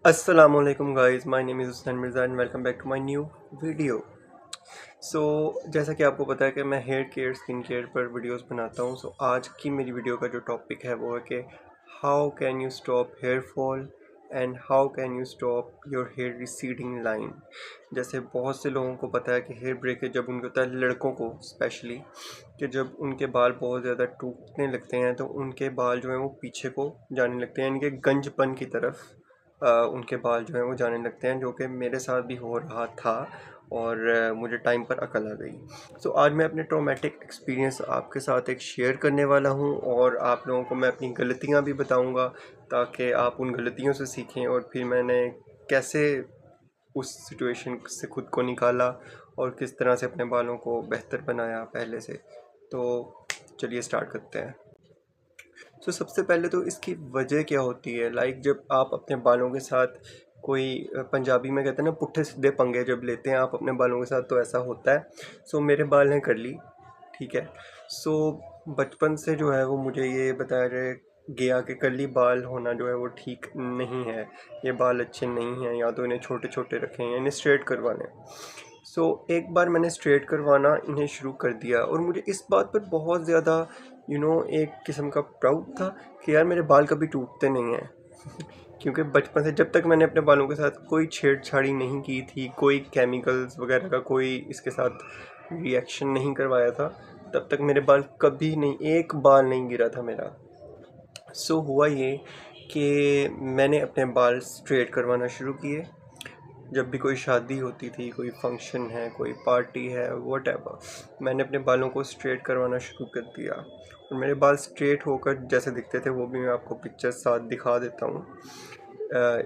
Assalamualaikum guys, my name is Hussain Mirza and welcome back to my new video. सो जैसा कि आपको पता है कि मैं हेयर केयर स्किन केयर पर वीडियोस बनाता हूँ। आज की मेरी वीडियो का जो टॉपिक है वो है कि how can you stop hair fall and how can you stop your hair receding line. जैसे बहुत से लोगों को पता है कि हेयर ब्रेकेज जब उनको होता है, लड़कों को स्पेशली, कि जब उनके बाल बहुत ज़्यादा टूटने लगते हैं तो उनके बाल जो हैं वो पीछे को जाने लगते हैं, यानी कि गंजपन की तरफ उनके बाल जो हैं वो जाने लगते हैं, जो कि मेरे साथ भी हो रहा था और मुझे टाइम पर अकल आ गई। आज मैं अपने ट्रॉमेटिक एक्सपीरियंस आपके साथ एक शेयर करने वाला हूं और आप लोगों को मैं अपनी गलतियां भी बताऊंगा ताकि आप उन गलतियों से सीखें और फिर मैंने कैसे उस सिचुएशन से खुद को निकाला और किस तरह से अपने बालों को बेहतर बनाया पहले से। तो चलिए स्टार्ट करते हैं। सबसे पहले तो इसकी वजह क्या होती है। जब आप अपने बालों के साथ कोई पंजाबी में कहते हैं ना, पुट्ठे सीधे पंगे जब लेते हैं आप अपने बालों के साथ, तो ऐसा होता है। मेरे बाल हैं कर्ली, ठीक है। बचपन से जो है वो मुझे ये बताया गया कि कर्ली बाल होना जो है वो ठीक नहीं है, ये बाल अच्छे नहीं हैं, या तो इन्हें छोटे छोटे रखें या इन्हें स्ट्रेट करवाने। एक बार मैंने स्ट्रेट करवाना इन्हें शुरू कर दिया और मुझे इस बात पर बहुत ज़्यादा एक किस्म का प्राउड था कि यार मेरे बाल कभी टूटते नहीं हैं। क्योंकि बचपन से जब तक मैंने अपने बालों के साथ कोई छेड़छाड़ी नहीं की थी, कोई केमिकल्स वगैरह का कोई इसके साथ रिएक्शन नहीं करवाया था, तब तक मेरे बाल कभी नहीं, एक बाल नहीं गिरा था मेरा। हुआ ये कि मैंने अपने बाल स्ट्रेट करवाना शुरू किए। जब भी कोई शादी होती थी, कोई फंक्शन है, कोई पार्टी है, वॉटेवर, मैंने अपने बालों को स्ट्रेट करवाना शुरू कर दिया और मेरे बाल स्ट्रेट होकर जैसे दिखते थे वो भी मैं आपको पिक्चर साथ दिखा देता हूँ।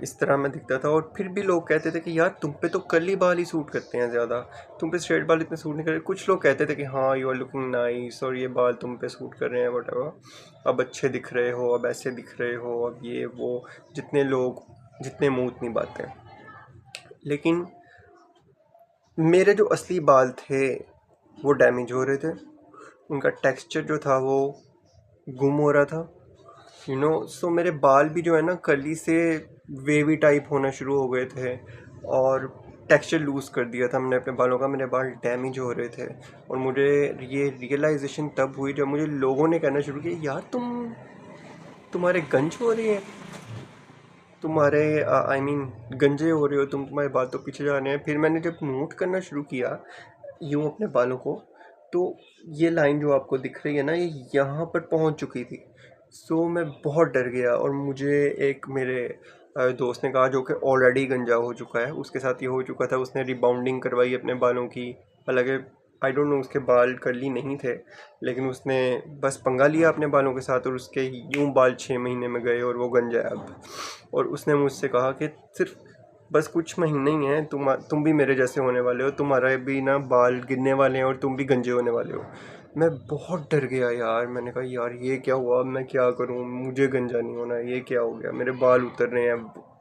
इस तरह मैं दिखता था और फिर भी लोग कहते थे कि यार तुम पे तो कर्ली बाल ही सूट करते हैं ज़्यादा, तुम पे स्ट्रेट बाल इतने सूट नहीं कर रहे। कुछ लोग कहते थे कि हाँ यू आर लुकिंग नाइस और ये बाल तुम पे सूट कर रहे हैं, वॉटेवर, अब अच्छे दिख रहे हो, अब ऐसे दिख रहे हो, अब ये वो, जितने मुँह उतनी बातें। लेकिन मेरे जो असली बाल थे वो डैमेज हो रहे थे, उनका टेक्सचर जो था वो गुम हो रहा था, मेरे बाल भी जो है ना कर्ली से वेवी टाइप होना शुरू हो गए थे और टेक्सचर लूज़ कर दिया था मैंने अपने बालों का। मेरे बाल डैमेज हो रहे थे और मुझे ये रियलाइजेशन तब हुई जब मुझे लोगों ने कहना शुरू किया, यार तुम्हारे गंज हो रही है, तुम्हारे आई मीन गंजे हो रहे हो तुम, तुम्हारे बाल तो पीछे जा रहे हैं। फिर मैंने जब नोट करना शुरू किया यूँ अपने बालों को, तो ये लाइन जो आपको दिख रही है ना, ये यहाँ पर पहुँच चुकी थी। मैं बहुत डर गया और मुझे एक मेरे दोस्त ने कहा, जो कि ऑलरेडी गंजा हो चुका है, उसके साथ ये हो चुका था, उसने रिबाउंडिंग करवाई अपने बालों की। हालांकि आई डोंट नो उसके बाल कर्ली नहीं थे, लेकिन उसने बस पंगा लिया अपने बालों के साथ और उसके यूं बाल 6 महीने में गए और वो गंजा है अब। और उसने मुझसे कहा कि सिर्फ बस कुछ महीने ही हैं, तुम भी मेरे जैसे होने वाले हो, तुम्हारा भी ना बाल गिरने वाले हैं और तुम भी गंजे होने वाले हो। मैं बहुत डर गया यार, मैंने कहा यार ये क्या हुआ, अब मैं क्या करूं, मुझे गंजा नहीं होना, ये क्या हो गया, मेरे बाल उतर रहे हैं,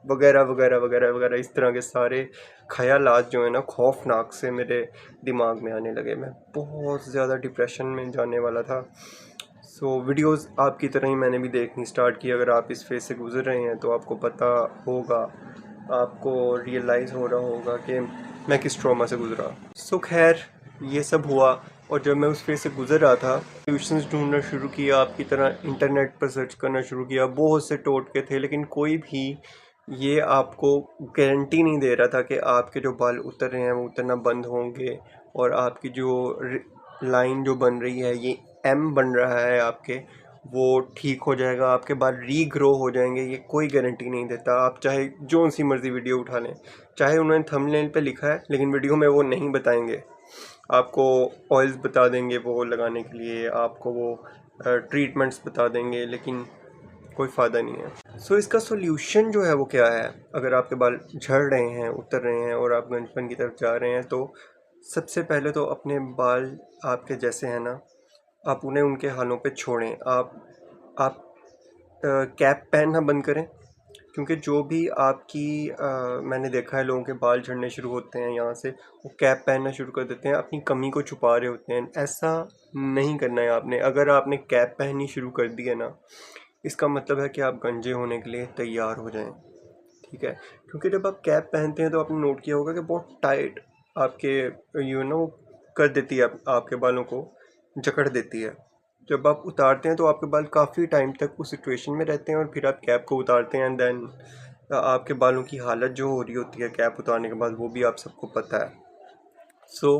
वगैरह वगैरह वगैरह वगैरह। इस तरह के सारे ख्यालात जो है ना खौफनाक से मेरे दिमाग में आने लगे। मैं बहुत ज़्यादा डिप्रेशन में जाने वाला था। वीडियोस आपकी तरह ही मैंने भी देखनी स्टार्ट की। अगर आप इस फेज़ से गुजर रहे हैं तो आपको पता होगा, आपको रियलाइज़ हो रहा होगा कि मैं किस ट्रॉमा से गुजरा। खैर ये सब हुआ और जब मैं उस फेज़ से गुजर रहा था, सॉल्यूशंस ढूंढना शुरू किया, आपकी तरह इंटरनेट पर सर्च करना शुरू किया। बहुत से टोटके थे लेकिन कोई भी ये आपको गारंटी नहीं दे रहा था कि आपके जो बाल उतर रहे हैं वो उतरना बंद होंगे और आपकी जो लाइन जो बन रही है, ये एम बन रहा है आपके, वो ठीक हो जाएगा, आपके बाल रीग्रो हो जाएंगे। ये कोई गारंटी नहीं देता। आप चाहे जो सी मर्ज़ी वीडियो उठा लें, चाहे उन्होंने थंबनेल पे लिखा है लेकिन वीडियो में वो नहीं बताएंगे। आपको ऑयल्स बता देंगे वो लगाने के लिए, आपको वो ट्रीटमेंट्स बता देंगे, लेकिन कोई फ़ायदा नहीं है। इसका सोल्यूशन जो है वो क्या है। अगर आपके बाल झड़ रहे हैं, उतर रहे हैं और आप गंजपन की तरफ जा रहे हैं, तो सबसे पहले तो अपने बाल आपके जैसे हैं ना, आप उन्हें उनके हालों पे छोड़ें। आप कैप पहनना बंद करें, क्योंकि जो भी आपकी मैंने देखा है लोगों के बाल झड़ने शुरू होते हैं यहाँ से, वो कैप पहनना शुरू कर देते हैं, अपनी कमी को छुपा रहे होते हैं। ऐसा नहीं करना है आपने। अगर आपने कैप पहननी शुरू कर दी है ना, इसका मतलब है कि आप गंजे होने के लिए तैयार हो जाएं, ठीक है, क्योंकि जब आप कैप पहनते हैं तो आपने नोट किया होगा कि बहुत टाइट आपके वो कर देती है, आपके बालों को जकड़ देती है। जब आप उतारते हैं तो आपके बाल काफ़ी टाइम तक उस सिचुएशन में रहते हैं और फिर आप कैप को उतारते हैं एंड देन आपके बालों की हालत जो हो रही होती है कैप उतारने के बाद, वो भी आप सबको पता है। सो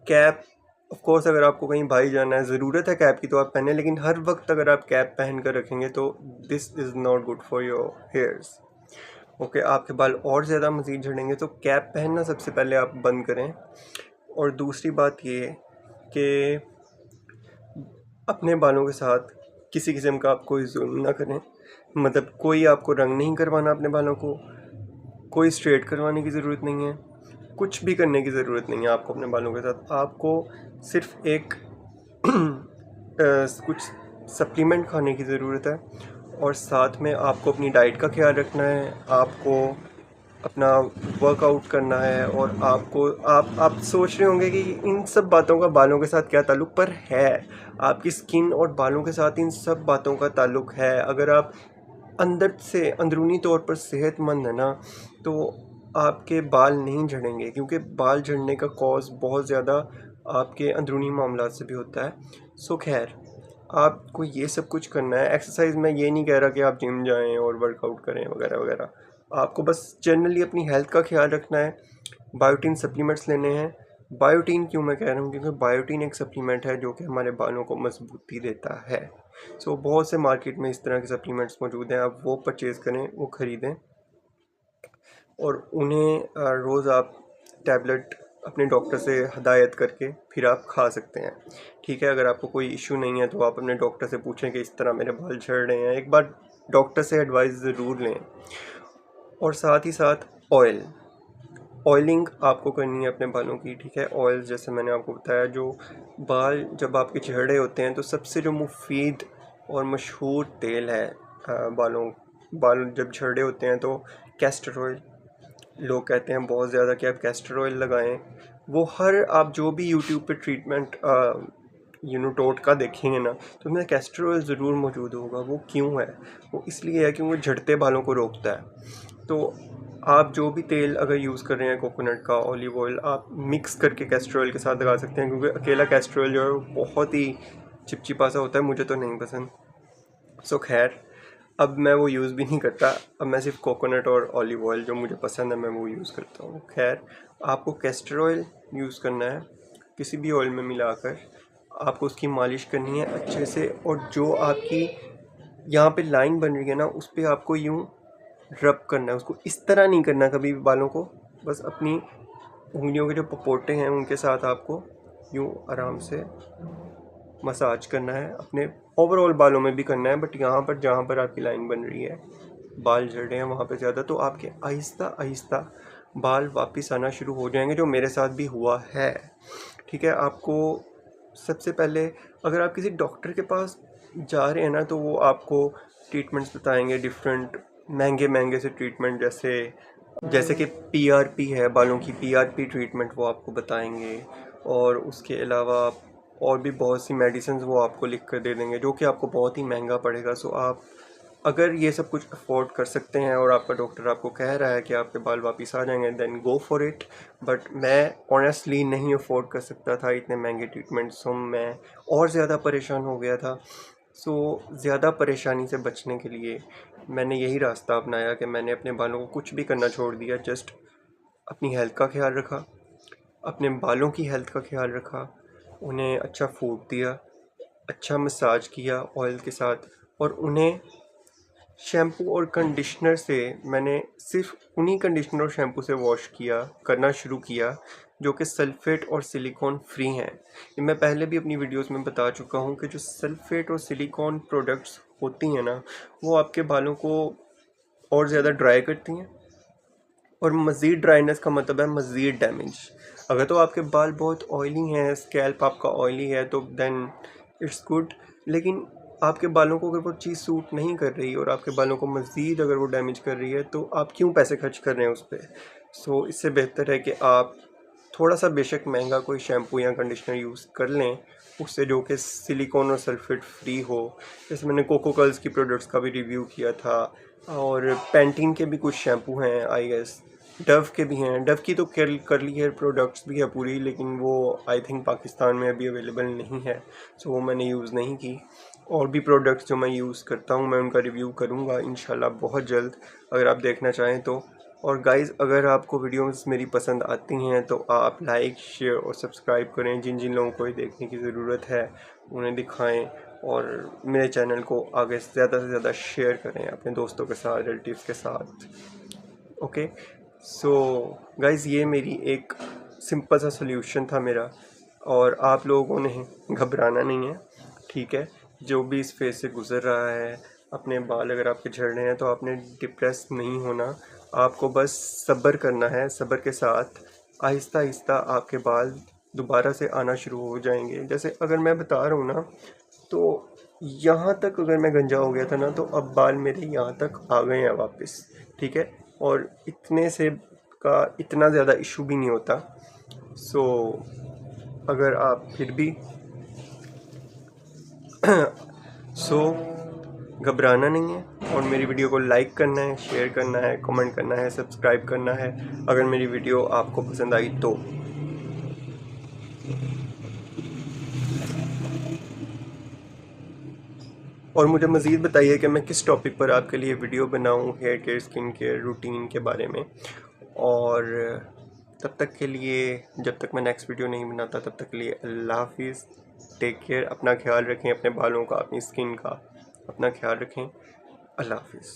कैप ऑफ कोर्स अगर आपको कहीं बाहर जाना है, ज़रूरत है कैप की तो आप पहने, लेकिन हर वक्त अगर आप कैप पहन कर रखेंगे तो this is not good for your hairs. Okay, आपके बाल और ज़्यादा मज़ीद झड़ेंगे, तो कैप पहनना सबसे पहले आप बंद करें। और दूसरी बात ये कि अपने बालों के साथ किसी किस्म का आप कोई जुल्म ना करें, मतलब कोई आपको रंग नहीं करवाना अपने बालों को, कोई स्ट्रेट करवाने की ज़रूरत नहीं है, कुछ भी करने की ज़रूरत नहीं है आपको अपने बालों के साथ। आपको सिर्फ एक कुछ सप्लीमेंट खाने की ज़रूरत है और साथ में आपको अपनी डाइट का ख्याल रखना है, आपको अपना वर्कआउट करना है। और आपको आप सोच रहे होंगे कि इन सब बातों का बालों के साथ क्या ताल्लुक़, पर है, आपकी स्किन और बालों के साथ इन सब बातों का ताल्लुक़ है। अगर आप अंदर से अंदरूनी तौर पर सेहतमंद है ना, तो आपके बाल नहीं झड़ेंगे, क्योंकि बाल झड़ने का कॉज बहुत ज़्यादा आपके अंदरूनी मामला से भी होता है। सो खैर, आपको ये सब कुछ करना है। एक्सरसाइज मैं ये नहीं कह रहा कि आप जिम जाएं और वर्कआउट करें वगैरह वगैरह, आपको बस जनरली अपनी हेल्थ का ख्याल रखना है। बायोटीन सप्लीमेंट्स लेने हैं। बायोटीन क्यों मैं कह रहा हूँ, क्योंकि बायोटीन एक सप्लीमेंट है जो कि हमारे बालों को मजबूती देता है। सो बहुत से मार्केट में इस तरह के सप्लीमेंट्स मौजूद हैं, आप वो परचेज़ करें, वो ख़रीदें और उन्हें रोज़ आप टैबलेट अपने डॉक्टर से हदायत करके फिर आप खा सकते हैं। ठीक है, अगर आपको कोई इशू नहीं है तो आप अपने डॉक्टर से पूछें कि इस तरह मेरे बाल झड़ रहे हैं, एक बार डॉक्टर से एडवाइस ज़रूर लें। और साथ ही साथ ऑयलिंग आपको करनी है अपने बालों की। ठीक है, ऑयल जैसे मैंने आपको बताया, जो बाल जब आपके झड़ रहे होते हैं तो सबसे जो मुफीद और मशहूर तेल है बाल जब झड़ रहे होते हैं तो कैस्टर ऑयल। लोग कहते हैं बहुत ज़्यादा कि आप कैस्टर ऑयल लगाएं। वो आप जो भी यूट्यूब पे ट्रीटमेंट टोटका देखेंगे ना, तो उसमें कैस्टर ऑयल ज़रूर मौजूद होगा। वो क्यों है? वो इसलिए है क्योंकि झड़ते बालों को रोकता है। तो आप जो भी तेल अगर यूज़ कर रहे हैं, कोकोनट का, ऑलिव ऑयल, आप मिक्स करके कैस्टर ऑयल के साथ लगा सकते हैं, क्योंकि अकेला कैस्टर ऑयल जो है बहुत ही चिपचिपा सा होता है, मुझे तो नहीं पसंद। सो खैर, अब मैं वो यूज़ भी नहीं करता। अब मैं सिर्फ कोकोनट और ऑलिव ऑयल जो मुझे पसंद है मैं वो यूज़ करता हूँ। खैर, आपको कैस्टर ऑयल यूज़ करना है, किसी भी ऑयल में मिलाकर आपको उसकी मालिश करनी है अच्छे से। और जो आपकी यहाँ पे लाइन बन रही है ना, उस पर आपको यूँ रब करना है। उसको इस तरह नहीं करना कभी भी बालों को, बस अपनी उंगलियों के जो पपोटे हैं उनके साथ आपको यूँ आराम से मसाज करना है। अपने ओवरऑल बालों में भी करना है, बट यहाँ पर जहाँ पर आपकी लाइन बन रही है, बाल झड़ रहे हैं वहाँ पे ज़्यादा, तो आपके आहिस्ता आहिस्ता बाल वापस आना शुरू हो जाएंगे, जो मेरे साथ भी हुआ है। ठीक है, आपको सबसे पहले अगर आप किसी डॉक्टर के पास जा रहे हैं ना, तो वो आपको ट्रीटमेंट्स बताएंगे डिफरेंट, महंगे से ट्रीटमेंट, जैसे कि PRP है, बालों की PRP ट्रीटमेंट वो आपको बताएंगे। और उसके अलावा और भी बहुत सी मेडिसिन वो आपको लिख कर दे देंगे, जो कि आपको बहुत ही महंगा पड़ेगा। सो आप अगर ये सब कुछ अफोर्ड कर सकते हैं और आपका डॉक्टर आपको कह रहा है कि आपके बाल वापस आ जाएंगे, then go for it. But मैं ऑनेस्टली नहीं अफोर्ड कर सकता था इतने महंगे ट्रीटमेंट, सो मैं और ज़्यादा परेशान हो गया था। सो ज़्यादा परेशानी से बचने के लिए मैंने यही रास्ता अपनाया कि मैंने अपने बालों को कुछ भी करना छोड़ दिया, जस्ट अपनी हेल्थ का ख्याल रखा, अपने बालों की हेल्थ का ख्याल रखा, उन्हें अच्छा फूड दिया, अच्छा मसाज किया ऑयल के साथ, और उन्हें शैम्पू और कंडीशनर से, मैंने सिर्फ उन्हीं कंडीशनर और शैम्पू से वॉश करना शुरू किया जो कि सल्फ़ेट और सिलिकॉन फ्री हैं। ये मैं पहले भी अपनी वीडियोस में बता चुका हूँ कि जो सल्फ़ेट और सिलिकॉन प्रोडक्ट्स होती हैं ना, वो आपके बालों को और ज़्यादा ड्राई करती हैं, और मज़ीद ड्राइनेस का मतलब है मज़ीद डैमेज। अगर तो आपके बाल बहुत ऑयली हैं, स्कैल्प आपका ऑयली है, तो देन इट्स गुड। लेकिन आपके बालों को अगर वो चीज़ सूट नहीं कर रही और आपके बालों को मज़ीद अगर वो डैमेज कर रही है, तो आप क्यों पैसे खर्च कर रहे हैं उस पर? सो इससे बेहतर है कि आप थोड़ा सा बेशक महंगा कोई शैम्पू या कंडीशनर यूज़ कर लें, उससे जो कि सिलिकॉन और सल्फेट फ्री हो। जैसे मैंने कोको कर्ल्स की प्रोडक्ट्स का भी रिव्यू किया था, और पैंटीन के भी कुछ शैम्पू हैं आई गेस, डव के भी हैं। डव की तो करली हेयर प्रोडक्ट्स भी है पूरी, लेकिन वो आई थिंक पाकिस्तान में अभी अवेलेबल नहीं है, सो वो मैंने यूज़ नहीं की। और भी प्रोडक्ट्स जो मैं यूज़ करता हूँ मैं उनका रिव्यू करूँगा इंशाल्लाह बहुत जल्द, अगर आप देखना चाहें तो। और गाइज़, अगर आपको वीडियोस मेरी पसंद आती हैं तो आप लाइक, शेयर और सब्सक्राइब करें। जिन जिन लोगों को ये देखने की ज़रूरत है उन्हें दिखाएं, और मेरे चैनल को आगे ज़्यादा से ज़्यादा शेयर करें अपने दोस्तों के साथ, रिलेटिव्स के साथ। ओके, सो गाइज़, ये मेरी एक सिंपल सा सल्यूशन था मेरा, और आप लोगों ने घबराना नहीं है, ठीक है। जो भी इस फेज़ से गुज़र रहा है, अपने बाल अगर आपके झड़ रहे हैं तो आपने डिप्रेस नहीं होना, आपको बस सब्र करना है। सब्र के साथ आहिस्ता आहिस्ता आपके बाल दोबारा से आना शुरू हो जाएंगे। जैसे अगर मैं बता रहा हूँ ना, तो यहाँ तक अगर मैं गंजा हो गया था ना, तो अब बाल मेरे यहाँ तक आ गए हैं वापस, ठीक है। और इतने से का इतना ज़्यादा इशू भी नहीं होता। सो अगर आप फिर भी सो घबराना नहीं है, और मेरी वीडियो को लाइक करना है, शेयर करना है, कमेंट करना है, सब्सक्राइब करना है अगर मेरी वीडियो आपको पसंद आई तो। और मुझे मज़ीद बताइए कि मैं किस टॉपिक पर आपके लिए वीडियो बनाऊं, hair care, skin care routine के बारे में। और तब तक के लिए, जब तक मैं नेक्स्ट वीडियो नहीं बनाता, तब तक के लिए अल्लाह हाफिज़। टेक केयर, अपना ख्याल रखें, अपने बालों का, अपनी स्किन का अपना ख्याल रखें। अल्लाह हाफिज़।